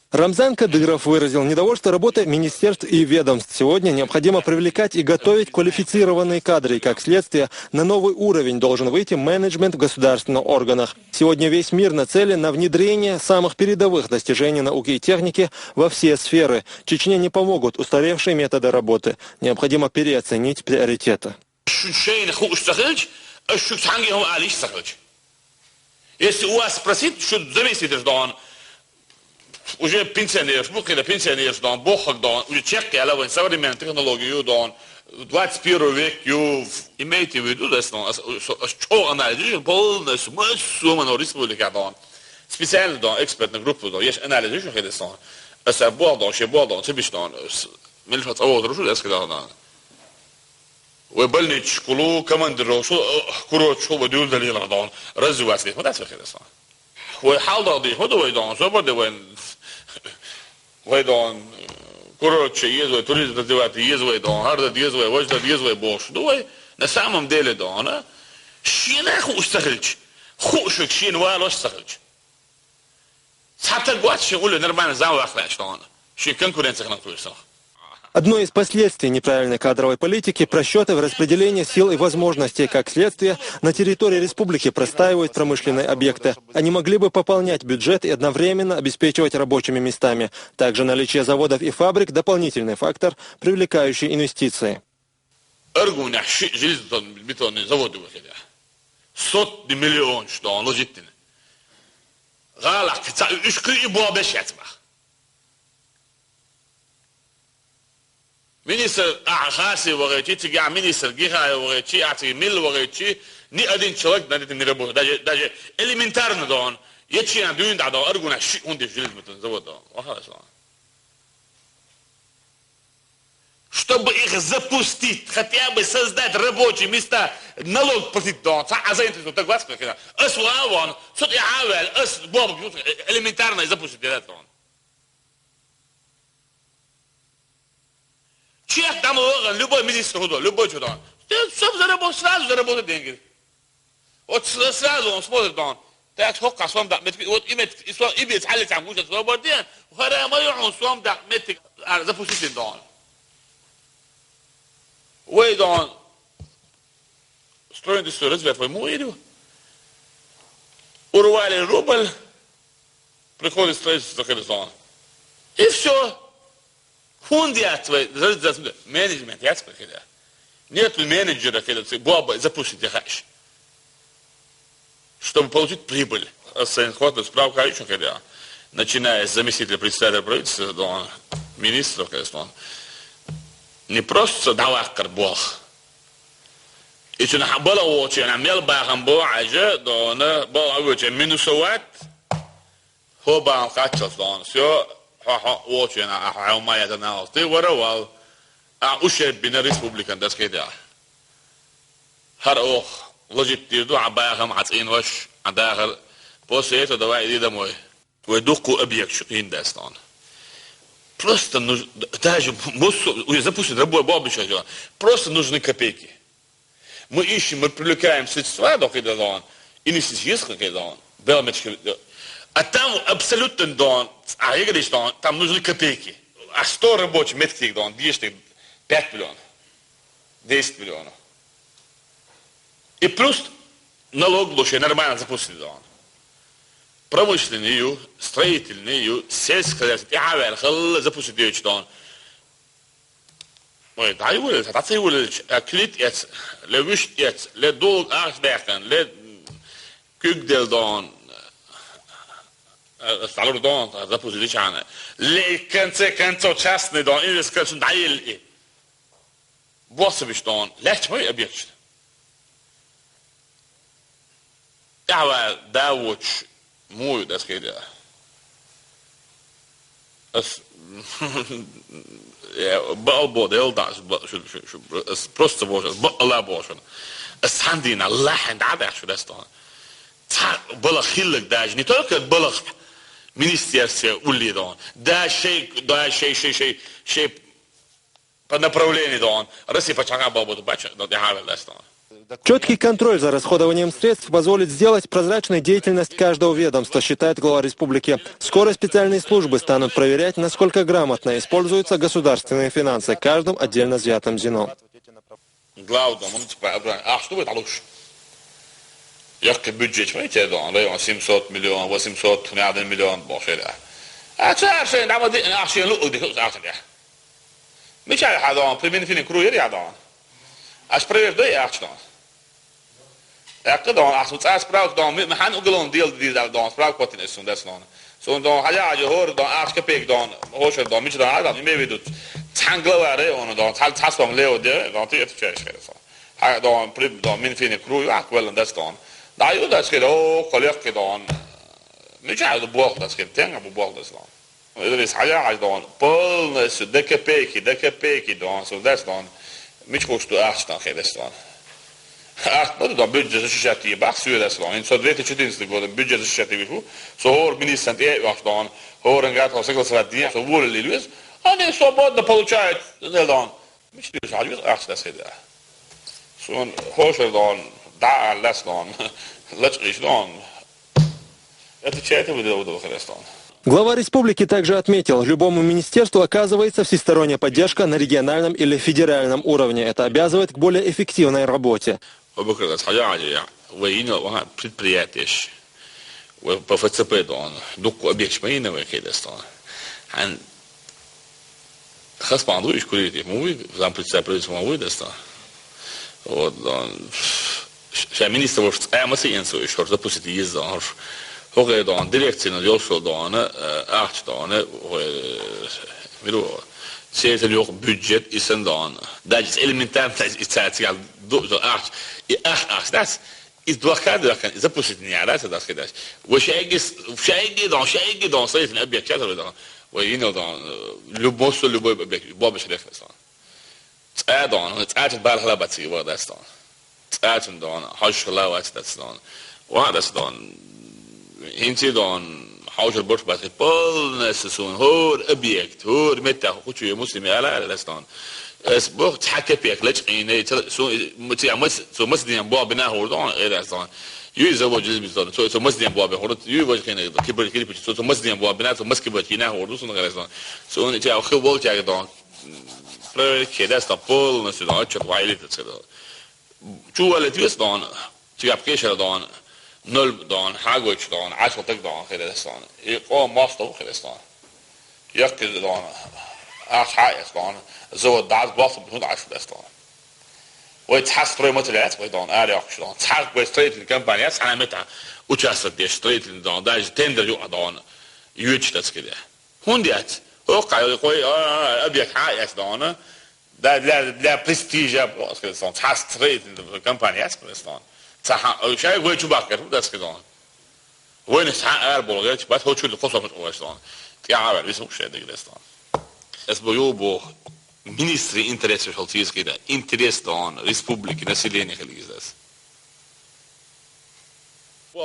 Рамзан Кадыров выразил недовольство работой министерств и ведомств. Сегодня необходимо привлекать и готовить квалифицированные кадры. И, как следствие, на новый уровень должен выйти менеджмент в государственных органах. Сегодня весь мир нацелен на внедрение самых передовых достижений науки и техники во все сферы. Чечне не помогут устаревшие методы работы. Необходимо переоценить приоритеты. Если у вас спросить, что зависит от уже пенсионер, пенсионер, бохак, уже чекки, але современную технологию, 21 век, имейте в виду, что анализ, полная сумма на республике, специально экспертная группа, есть анализ, что это сон, а бордон, ще бордон, типично, мельфат, дружу, я сказал, вы больничку, командиров, курочку, вы дюльдали, развивать, вот это это сон. Вы халдали, вот вы свободы, вы короче, ездовый, туризм развивать, ездовый, хардат, ездовый, вождат, ездовый, бог. На самом деле, щина хустахлич, хушек, щин валош сахлич. Сатар гуат, щин ули нормально замвахляч, щин конкуренция на туисах. Одно из последствий неправильной кадровой политики – просчеты в распределении сил и возможностей. Как следствие, на территории республики простаивают промышленные объекты. Они могли бы пополнять бюджет и одновременно обеспечивать рабочими местами. Также наличие заводов и фабрик – дополнительный фактор, привлекающий инвестиции. Sotni milyon şu an lojittin. Galak ta üç kıy bu beş yatmak. Minister ahasi vagayçi tiga minister giha vagayçi ati mil vagayçi ni adin çalak nadin nirabo. Daje elementarno don. Yetşiyen düğün da arguna şi unde jiliz mutun zavoda. Aha şu an. Чтобы их запустить, хотя бы создать рабочие места, налог платить, а за это так вас как это. Освоен, что я авел, боб элементарно запустить это. Чех там любой министр худой, любой чудо. Чтобы заработать, сразу заработать деньги. Вот сразу он смотрит он. Так сколько сам да, вот имеет حل تعمل свободен, хара моё сам да, метик запустить дон. Ой, дон. Строим дистор, разве пойму иду? Урвали рубль, приходит строительство Херсона. И все. Фонд яцвай, менеджмент яцвай, когда. Нет менеджера, когда Боба запустите хаш. Чтобы получить прибыль. Хватит справка еще, когда. Начиная с заместителя председателя правительства до министров, конечно. Не просто давакар Бог. И что на было очень, на мел бахам боаже, до на было очень минусовать. Хоба качал, до все. Очень, а моя это на ты воровал. А ущерб на республикан, да сказать. Харох, ложит тирду, а бахам ацин ваш, а дахар. После этого давай иди домой. Выдухку объект, что индастан. Просто нужно, даже запустить рабочий бабочка, просто нужны копейки. Мы ищем, мы привлекаем средства, инвестиции, а там абсолютно, а я говорю, что там нужны копейки. А 100 рабочих метров, 5 миллионов, 10 миллионов. И плюс налог лучше нормально запустить. Промышленную, строительную, сельское хозяйство, запустить ее что-то. Ой, да его, это его, клит эц, левиш эц, ле долг арсбекен, ле кюгдел дон, сталур дон, запустить чана, ле конце частный дон, или скажем, да или, боссович дон, легче мой объект. Я да вот мой, так сказать, بالبود يلدع просто боже الله боже сандина лахен да что это было хиллик даже не только было министерство улидон да шей по направлению дон Россия почему балбод бача да хавел да. Четкий контроль за расходованием средств позволит сделать прозрачной деятельность каждого ведомства, считает глава республики. Скоро специальные службы станут проверять, насколько грамотно используются государственные финансы каждым отдельно взятым звеном. Главное, а что будет лучше? Який бюджет, знаете, район 700 миллионов, 800, 1 миллион, боже. А что же, нам аши лук дихуцаатя. Мечай хадон, приминфини круер ядон. Аж проверь, да я что? Дон, ach moet aanspraak dan met mijn hand ook gewoon deel die daar dan aanspraak wat in is zo'n desnone. Zo'n dan ga je hoor dan afgepakt dan hoor je dan met je dan niet meer doet. Tangel waren on dan tal van leo de dan het church zo. Hij dan prim dan min fine crew ja wel dat dan. Daar je dat schiet ook collega dan. Met je de boog dat schiet tegen op boog dat dan. Er is hij dan polnes de kepeki dan zo dat dan. Met je kost de afstand geeft dan. Ну да, бюджет защищать бах все это слон. Со 2014 года бюджет защищать его. Со хор министр ваш дон, хор ингат, согласовать день, со волили львис, они свободно получают дон. Мечты жаль, ах, да седа. Сон хошер дон, да, лес дон, лечишь дон. Это чайто выдал хрестон. Глава республики также отметил, любому министерству оказывается всесторонняя поддержка на региональном или федеральном уровне. Это обязывает к более эффективной работе. Предприятия, по ФЦП, дуку объект майновый кедестон. Ан хаспандуешь курить, мы зам председатель правительства выдастон. Вот Ша министр вошт амасы енсо иш хор запустит ездон. Хогай дан дирекцияны жолшо даны арч даны миру Seja yok budget isen dan. Dat is elementair iets al do arch. Arch das is doorgaande kan is opposite niet dat gedaan. We shaygi dan sayf een object dan. We dan lubos object bob schrijf staan. Het uit bal halabatsi wat dat staan. Het uit dan hashla wat dat staan. Wat dat dan inti dan حاجة البرش بس كل ناس هور أبيكت هور متى خوشي مسلم على الأستان بس بوقت حكي بيك ليش إني متى مسدين بوا بناه وردان غير أستان يزوج جزء سو مسدين بوا بهورت يوجد كنا كبر سو مسدين بوا بناه مسكبر كنا وردوسون غير أستان سو نتي أخو وقت جاك دان كده أستان كل ناس دان أشوف وعيلة تسكده شو اللي تيستان تجاب كيش دان نول دان حاجوش دان 10 دان خلستان يقوم ماستو خلستان يركز دان حاجة دان زود دعس باص بدون 10 دان ويتحس بريموتلات ويدان أريح دان تحس بستريت الكمبانيات أنا متى وتشاست دي ستريت دان داج تندر يو دان يوتش تسكده هنديات وقع يقول أبيك حاجة دان لا برستيج باص خلستان تحس ستريت الكمبانيات خلستان شايف وين شو باكر داس كده وين استحقاق البلغاري بس هو شو اللي قصة من أوغستان تعال بس مش هذا كده اسبوعو министри интересов шалтийского интереса республики населения Халигиздас.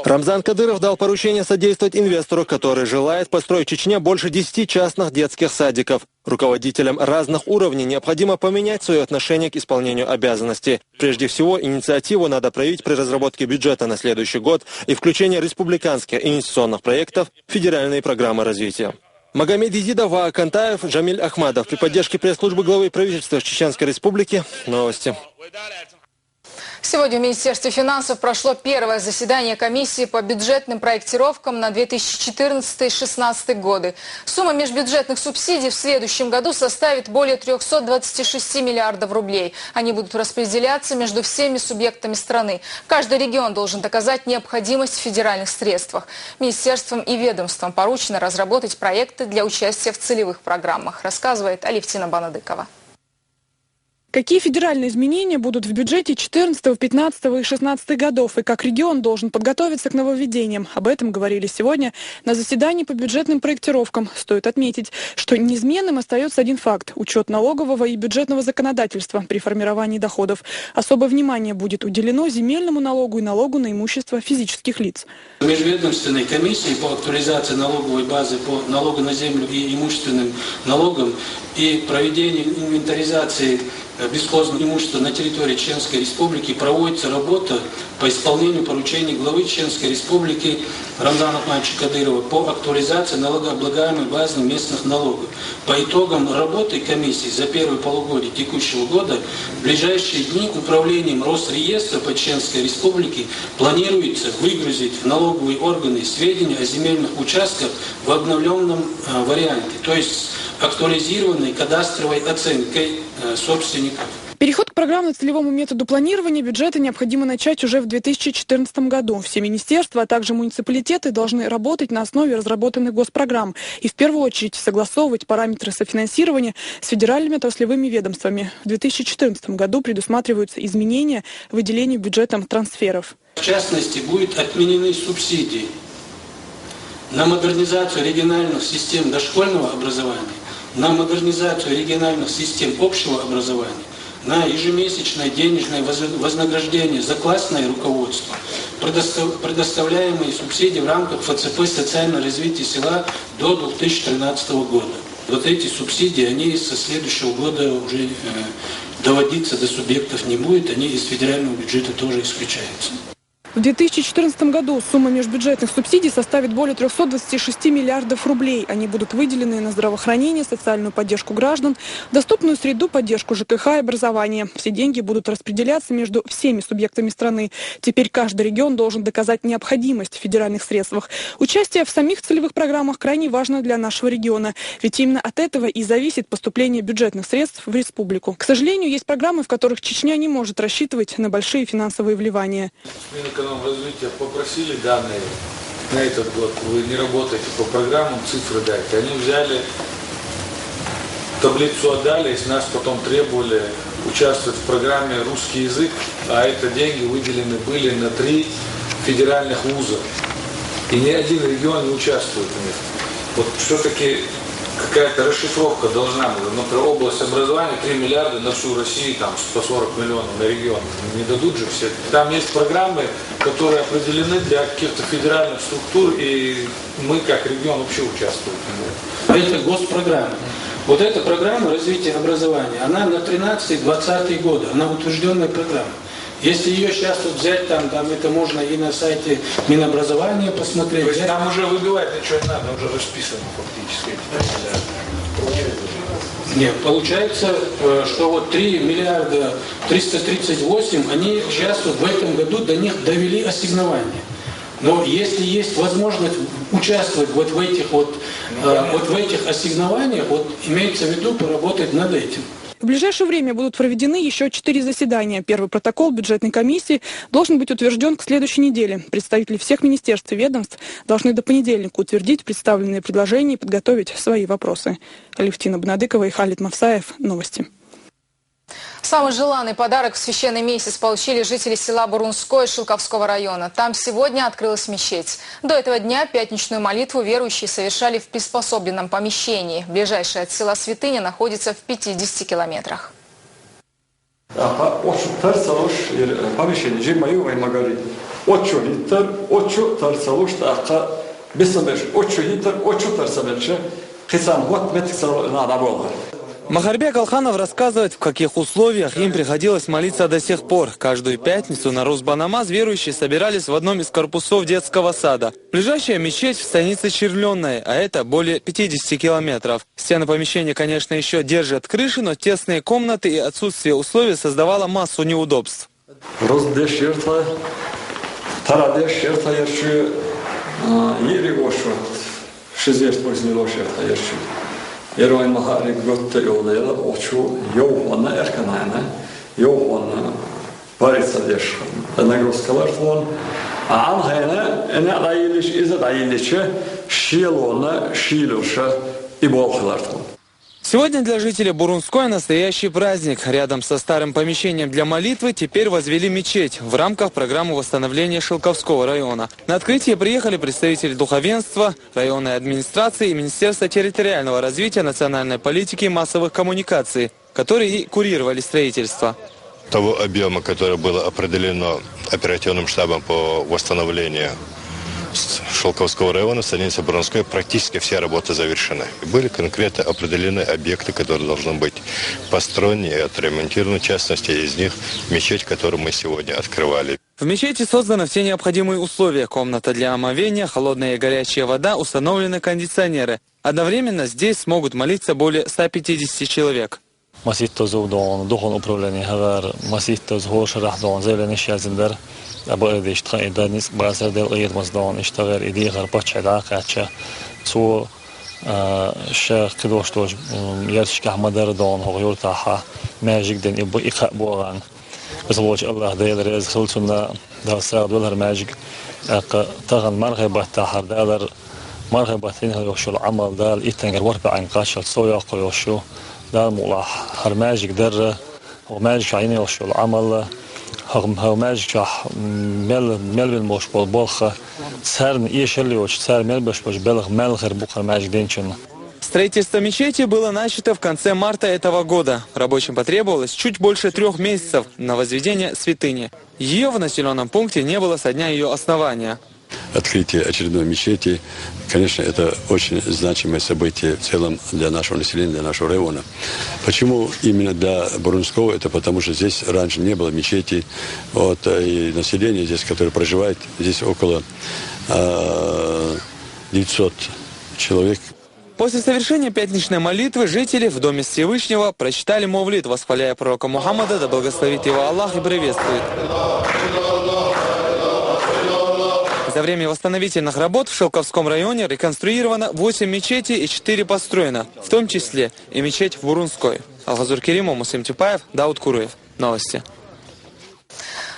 Рамзан Кадыров дал поручение содействовать инвестору, который желает построить в Чечне больше 10 частных детских садиков. Руководителям разных уровней необходимо поменять свое отношение к исполнению обязанностей. Прежде всего, инициативу надо проявить при разработке бюджета на следующий год и включении республиканских инвестиционных проектов в федеральные программы развития. Магомед Изидов, Акантаев, Джамиль Ахмадов. При поддержке пресс-службы главы правительства Чеченской Республики. Новости. Сегодня в Министерстве финансов прошло первое заседание комиссии по бюджетным проектировкам на 2014-2016 годы. Сумма межбюджетных субсидий в следующем году составит более 326 миллиардов рублей. Они будут распределяться между всеми субъектами страны. Каждый регион должен доказать необходимость в федеральных средствах. Министерствам и ведомствам поручено разработать проекты для участия в целевых программах, рассказывает Алевтина Банадыкова. Какие федеральные изменения будут в бюджете 2014, 2015 и 2016 годов и как регион должен подготовиться к нововведениям? Об этом говорили сегодня на заседании по бюджетным проектировкам. Стоит отметить, что неизменным остается один факт – учет налогового и бюджетного законодательства при формировании доходов. Особое внимание будет уделено земельному налогу и налогу на имущество физических лиц. Межведомственной комиссии по актуализации налоговой базы по налогу на землю и имущественным налогам и проведению инвентаризации бесхозного имущества на территории Чеченской Республики проводится работа по исполнению поручений главы Чеченской Республики Рамзана Ахмадовича Кадырова по актуализации налогооблагаемой базы местных налогов. По итогам работы комиссии за первое полугодие текущего года в ближайшие дни управлением Росреестра по Чеченской Республике планируется выгрузить в налоговые органы сведения о земельных участках в обновленном варианте, то есть актуализированной кадастровой оценкой собственников. Переход к программно-целевому методу планирования бюджета необходимо начать уже в 2014 году. Все министерства, а также муниципалитеты должны работать на основе разработанных госпрограмм и в первую очередь согласовывать параметры софинансирования с федеральными отраслевыми ведомствами. В 2014 году предусматриваются изменения в выделении бюджетом трансферов. В частности, будут отменены субсидии на модернизацию региональных систем дошкольного образования, на модернизацию региональных систем общего образования, на ежемесячное денежное вознаграждение за классное руководство, предоставляемые субсидии в рамках ФЦП «Социальное развитие села» до 2013 года. Вот эти субсидии, они со следующего года уже доводиться до субъектов не будет, они из федерального бюджета тоже исключаются. В 2014 году сумма межбюджетных субсидий составит более 326 миллиардов рублей. Они будут выделены на здравоохранение, социальную поддержку граждан, доступную среду, поддержку ЖКХ и образование. Все деньги будут распределяться между всеми субъектами страны. Теперь каждый регион должен доказать необходимость в федеральных средствах. Участие в самих целевых программах крайне важно для нашего региона. Ведь именно от этого и зависит поступление бюджетных средств в республику. К сожалению, есть программы, в которых Чечня не может рассчитывать на большие финансовые вливания. Развития попросили данные на этот год, вы не работаете по программам, цифры дайте. Они взяли, таблицу отдали, и с нас потом требовали участвовать в программе «Русский язык», а это деньги выделены были на 3 федеральных вуза. И ни один регион не участвует в них. Вот все-таки какая-то расшифровка должна быть. Например, область образования 3 миллиарда на всю Россию, там, по 40 миллионов на регион. Не дадут же все. Там есть программы, которые определены для каких-то федеральных структур, и мы как регион вообще участвуем. Это госпрограмма. Вот эта программа развития образования, она на 13-20 годы, она утвержденная программа. Если ее сейчас вот взять, там это можно и на сайте Минобразования посмотреть. То есть там уже выбивать ничего не надо, уже расписано фактически. Нет, получается, что вот 3 миллиарда 338, они сейчас вот в этом году до них довели ассигнования. Но если есть возможность участвовать вот в этих ассигнованиях, вот имеется в виду поработать над этим. В ближайшее время будут проведены еще 4 заседания. Первый протокол бюджетной комиссии должен быть утвержден к следующей неделе. Представители всех министерств и ведомств должны до понедельника утвердить представленные предложения и подготовить свои вопросы. Алевтина Бнадыкова и Халид Мавсаев. Новости. Самый желанный подарок в священный месяц получили жители села Бурунское Шилковского района. Там сегодня открылась мечеть. До этого дня пятничную молитву верующие совершали в приспособленном помещении. Ближайшая от села святыня находится в 50 километрах. Махарбек Алханов рассказывает, в каких условиях им приходилось молиться до сих пор. Каждую пятницу на Русбанамаз верующие собирались в одном из корпусов детского сада. Ближайшая мечеть в станице Червленной, а это более 50 километров. Стены помещения, конечно, еще держат крыши, но тесные комнаты и отсутствие условий создавало массу неудобств. Eroin mahari gotta yollayla oçu yoğuna erkanayna yoğuna paritsadeş. Nagroskalar fon anhayna ene ayiliş izet ayilişe şilona şiluşa ibolхалар fon. Сегодня для жителей Бурунской настоящий праздник. Рядом со старым помещением для молитвы теперь возвели мечеть в рамках программы восстановления Шилковского района. На открытие приехали представители духовенства, районной администрации и Министерства территориального развития, национальной политики и массовых коммуникаций, которые и курировали строительство. Того объема, которое было определено оперативным штабом по восстановлению Шелковского района, станицы Бурунской, практически все работы завершены. Были конкретно определены объекты, которые должны быть построены и отремонтированы. В частности, из них мечеть, которую мы сегодня открывали. В мечети созданы все необходимые условия. Комната для омовения, холодная и горячая вода, установлены кондиционеры. Одновременно здесь смогут молиться более 150 человек. أبو إيديش تقيدا نس باسر دل قيد مصدون اشتغل إيدي غربتش علاقة عشا سو الشيخ كدوش توج يرش كحمدر دون هو يرتاحه ماجيك دين يبو إخاء بوغان بس الوجه الله ديل رئيس خلصنا ده ساعد والهر ماجيك تغن مرغبة تاحر دالر مرغبة تنها يوشو العمل دال إتنجر وربع عن قاشل سوياق يوشو دال ملاح هر ماجيك در وماجيك عيني يوشو العمل هو ماجيك مل بالموش بالبخ سرن يشلي وش سر مل بش بلغ مل غير بخر ماجيك دينشن. Строительство мечети было начато в конце марта этого года. Рабочим потребовалось чуть больше 3 месяцев на возведение святыни. Ее в населенном пункте не было со дня ее основания. Открытие очередной мечети, конечно, это очень значимое событие в целом для нашего населения, для нашего района. Почему именно для Бурунского? Это потому, что здесь раньше не было мечети. Вот, и население здесь, которое проживает, здесь около 900 человек. После совершения пятничной молитвы жители в Доме Всевышнего прочитали мавлид, восхваляя пророка Мухаммада, да благословит его Аллах и приветствует. За время восстановительных работ в Шелковском районе реконструировано 8 мечетей и 4 построено, в том числе и мечеть в Бурунской. Алхазур Керимов, Мусим Тюпаев, Дауд Куруев. Новости.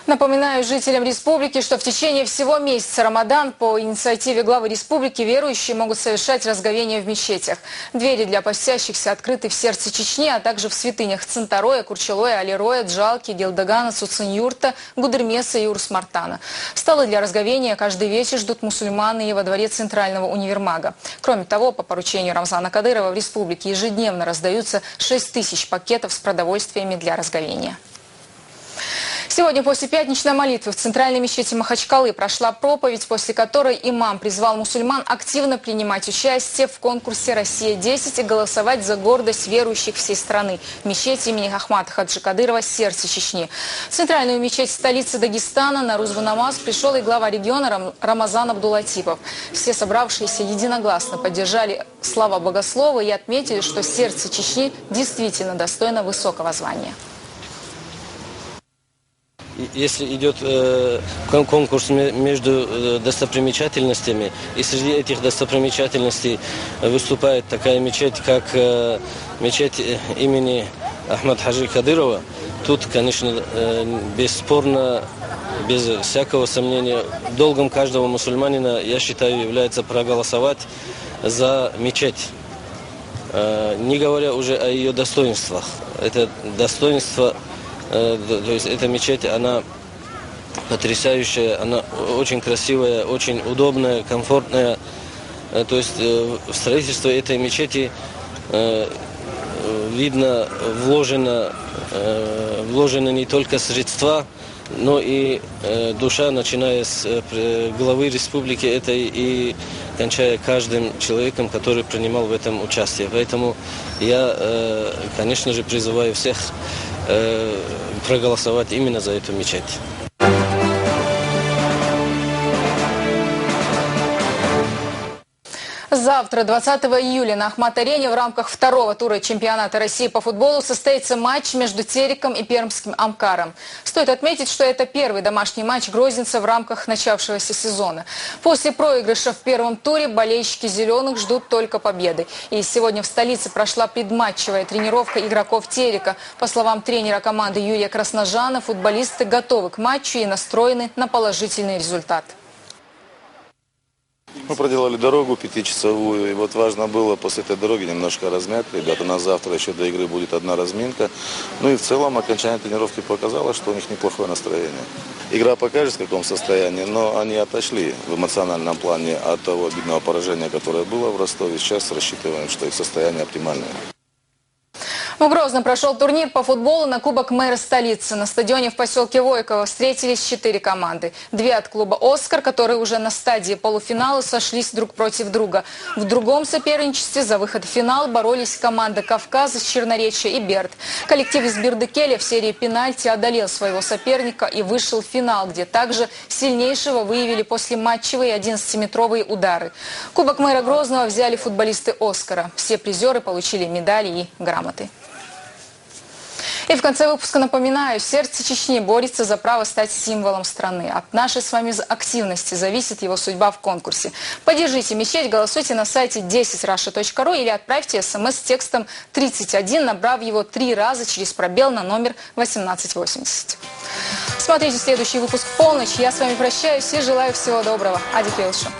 Напоминаю жителям республики, что в течение всего месяца Рамадан по инициативе главы республики верующие могут совершать разговения в мечетях. Двери для постящихся открыты в сердце Чечни, а также в святынях Цинтароя, Курчелоя, Алироя, Джалки, Гелдагана, Цуциньюрта, Гудермеса и Урс-Мартана. Столы для разговения каждый вечер ждут мусульманы и во дворе Центрального универмага. Кроме того, по поручению Рамзана Кадырова в республике ежедневно раздаются 6000 пакетов с продовольствиями для разговения. Сегодня после пятничной молитвы в центральной мечети Махачкалы прошла проповедь, после которой имам призвал мусульман активно принимать участие в конкурсе «Россия-10» и голосовать за гордость верующих всей страны в мечети имени Ахмата Хаджи Кадырова «Сердце Чечни». В центральную мечеть столицы Дагестана на Рузву намаз пришел и глава региона Рамазан Абдулатипов. Все собравшиеся единогласно поддержали слова богослова и отметили, что «Сердце Чечни» действительно достойно высокого звания. Если идет конкурс между достопримечательностями, и среди этих достопримечательностей выступает такая мечеть, как мечеть имени Ахмата Хаджи Кадырова, тут, конечно, бесспорно, без всякого сомнения, долгом каждого мусульманина, я считаю, является проголосовать за мечеть. Не говоря уже о ее достоинствах. Это достоинство... То есть эта мечеть, она потрясающая, она очень красивая, очень удобная, комфортная. То есть в строительство этой мечети видно вложено не только средства, но и душа, начиная с главы республики этой и кончая каждым человеком, который принимал в этом участие. Поэтому я, конечно же, призываю всех проголосовать именно за эту мечеть. Завтра, 20 июля, на Ахмат-арене в рамках второго тура чемпионата России по футболу состоится матч между Тереком и пермским Амкаром. Стоит отметить, что это первый домашний матч грозница в рамках начавшегося сезона. После проигрыша в первом туре болельщики «Зеленых» ждут только победы. И сегодня в столице прошла предматчевая тренировка игроков Терека. По словам тренера команды Юрия Красножана, футболисты готовы к матчу и настроены на положительный результат. Мы проделали дорогу 5-часовую, и вот важно было после этой дороги немножко размять. Ребята, на завтра еще до игры будет одна разминка. Ну и в целом окончание тренировки показало, что у них неплохое настроение. Игра покажет, в каком состоянии, но они отошли в эмоциональном плане от того обидного поражения, которое было в Ростове. Сейчас рассчитываем, что их состояние оптимальное. В Грозном прошел турнир по футболу на Кубок мэра столицы. На стадионе в поселке Войково встретились 4 команды. 2 от клуба «Оскар», которые уже на стадии полуфинала сошлись друг против друга. В другом соперничестве за выход в финал боролись команды «Кавказ» из Черноречья и «Берд». Коллектив из Бердыкеля в серии пенальти одолел своего соперника и вышел в финал, где также сильнейшего выявили после матчевые 11-метровые удары. Кубок мэра Грозного взяли футболисты «Оскара». Все призеры получили медали и грамоты. И в конце выпуска напоминаю, сердце Чечни борется за право стать символом страны. От нашей с вами активности зависит его судьба в конкурсе. Поддержите мечеть, голосуйте на сайте 10russia.ru или отправьте смс с текстом 31, набрав его 3 раза через пробел на номер 1880. Смотрите следующий выпуск в полночь. Я с вами прощаюсь и желаю всего доброго. Ади Келша.